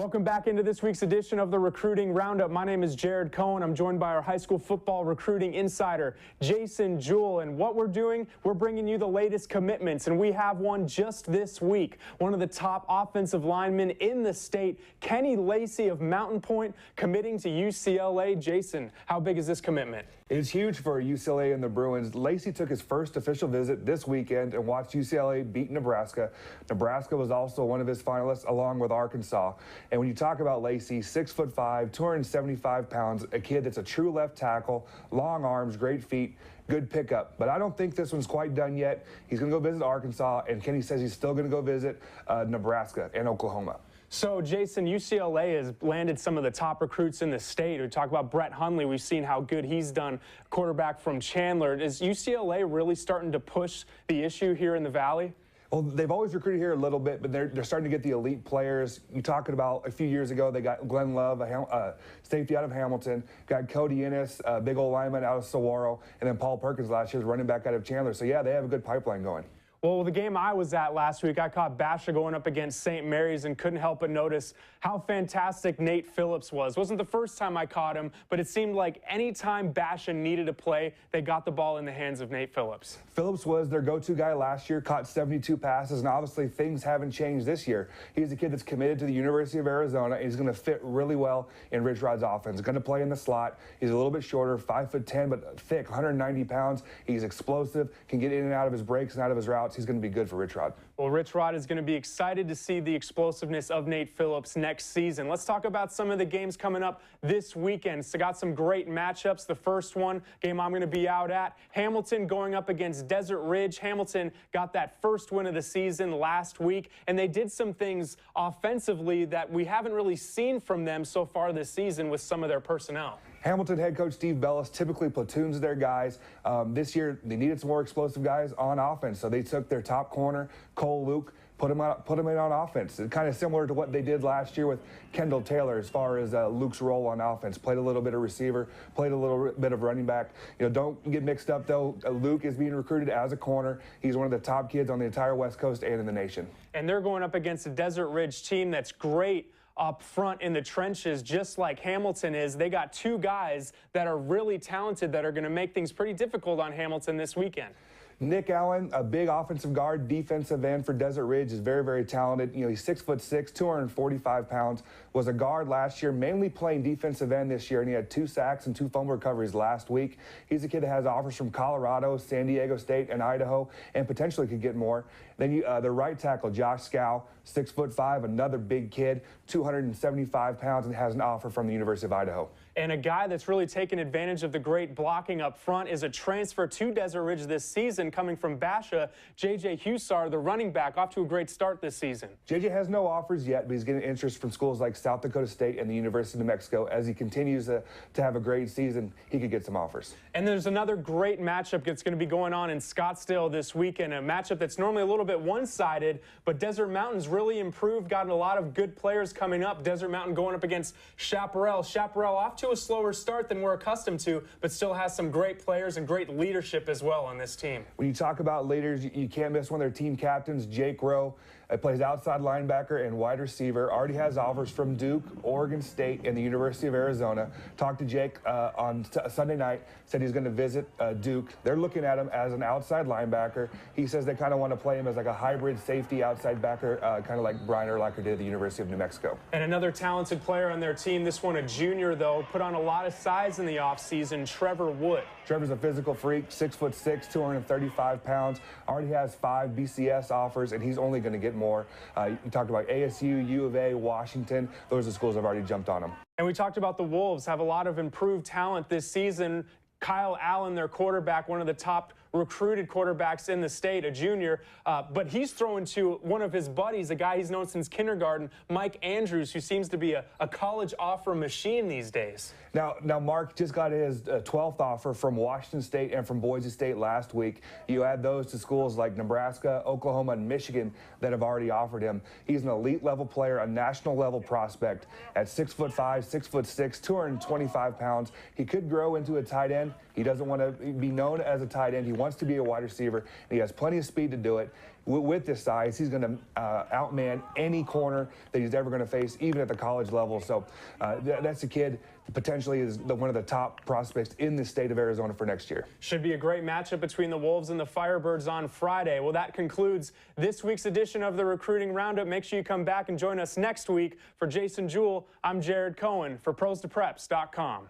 Welcome back into this week's edition of the Recruiting Roundup. My name is Jared Cohen. I'm joined by our high school football recruiting insider, Jason Jewell. And what we're doing, we're bringing you the latest commitments, and we have one just this week. One of the top offensive linemen in the state, Kenny Lacey of Mountain Point, committing to UCLA. Jason, how big is this commitment? It's huge for UCLA and the Bruins. Lacey took his first official visit this weekend and watched UCLA beat Nebraska. Nebraska was also one of his finalists, along with Arkansas. And when you talk about Lacey, 6'5", 275 pounds, a kid that's a true left tackle, long arms, great feet, good pickup. But I don't think this one's quite done yet. He's going to go visit Arkansas, and Kenny says he's still going to go visit Nebraska and Oklahoma. So, Jason, UCLA has landed some of the top recruits in the state. We talk about Brett Hundley. We've seen how good he's done, quarterback from Chandler. Is UCLA really starting to push the issue here in the Valley? Well, they've always recruited here a little bit, but they're starting to get the elite players. You're talking about a few years ago, they got Glenn Love, a safety out of Hamilton, got Cody Ennis, a big old lineman out of Saguaro, and then Paul Perkins last year's running back out of Chandler. So, yeah, they have a good pipeline going. Well, the game I was at last week, I caught Basha going up against St. Mary's and couldn't help but notice how fantastic Nate Phillips was. Wasn't the first time I caught him, but it seemed like any time Basha needed a play, they got the ball in the hands of Nate Phillips. Phillips was their go-to guy last year, caught 72 passes, and obviously things haven't changed this year. He's a kid that's committed to the University of Arizona, and he's going to fit really well in Rich Rod's offense. He's going to play in the slot. He's a little bit shorter, 5'10", but thick, 190 pounds. He's explosive, can get in and out of his breaks and out of his routes. He's going to be good for Rich Rod. Well, Rich Rod is going to be excited to see the explosiveness of Nate Phillips next season. Let's talk about some of the games coming up this weekend. So got some great matchups. The first game I'm going to be out at, Hamilton going up against Desert Ridge. Hamilton got that first win of the season last week, and they did some things offensively that we haven't really seen from them so far this season with some of their personnel. Hamilton head coach Steve Bellis typically platoons their guys. This year, they needed some more explosive guys on offense, so they took their top corner, Cole Luke, put him in on offense. It's kind of similar to what they did last year with Kendall Taylor as far as Luke's role on offense. Played a little bit of receiver, played a little bit of running back. You know, don't get mixed up, though. Luke is being recruited as a corner. He's one of the top kids on the entire West Coast and in the nation. And they're going up against a Desert Ridge team that's great up front in the trenches, just like Hamilton is. They got two guys that are really talented that are going to make things pretty difficult on Hamilton this weekend. Nick Allen, a big offensive guard, defensive end for Desert Ridge, is very, very talented. You know, he's 6'6", 245 pounds, was a guard last year, mainly playing defensive end this year, and he had 2 sacks and 2 fumble recoveries last week. He's a kid that has offers from Colorado, San Diego State, and Idaho, and potentially could get more. Then the right tackle, Josh Scow, 6'5", another big kid, 275 pounds, and has an offer from the University of Idaho. And a guy that's really taken advantage of the great blocking up front is a transfer to Desert Ridge this season coming from Basha, J.J. Hussar, the running back, off to a great start this season. J.J. has no offers yet, but he's getting interest from schools like South Dakota State and the University of New Mexico. As he continues to have a great season, he could get some offers. And there's another great matchup that's going to be going on in Scottsdale this weekend, a matchup that's normally a little bit one-sided, but Desert Mountain's really improved, gotten a lot of good players coming up. Desert Mountain going up against Chaparral. Chaparral off to a slower start than we're accustomed to, but still has some great players and great leadership as well on this team. When you talk about leaders, you can't miss one of their team captains, Jake Rowe. Plays outside linebacker and wide receiver. Already has offers from Duke, Oregon State, and the University of Arizona. Talked to Jake on Sunday night. Said he's going to visit Duke. They're looking at him as an outside linebacker. He says they kind of want to play him as like a hybrid safety outside backer, kind of like Brian Urlacher did at the University of New Mexico. And another talented player on their team, this one a junior though, put on a lot of size in the offseason, Trevor Wood. Trevor's a physical freak, 6'6", 235 pounds. Already has 5 BCS offers, and he's only going to get more. You talked about ASU, U of A, Washington. Those are the schools that have already jumped on him. And we talked about the Wolves have a lot of improved talent this season. Kyle Allen, their quarterback, one of the top recruited quarterbacks in the state, a junior, but he's throwing to one of his buddies, a guy he's known since kindergarten, Mike Andrews, who seems to be a college offer machine these days. Now Mark just got his 12th offer from Washington State and from Boise State last week. You add those to schools like Nebraska, Oklahoma, and Michigan that have already offered him. He's an elite level player, a national level prospect at 6'5", 6'6", 225 pounds. He could grow into a tight end. He doesn't want to be known as a tight end. He wants to be a wide receiver, and he has plenty of speed to do it. With this size, he's going to outman any corner that he's ever going to face, even at the college level. So that's a kid potentially is one of the top prospects in the state of Arizona for next year. Should be a great matchup between the Wolves and the Firebirds on Friday. Well, that concludes this week's edition of the Recruiting Roundup. Make sure you come back and join us next week. For Jason Jewell, I'm Jared Cohen for ProsToPreps.com.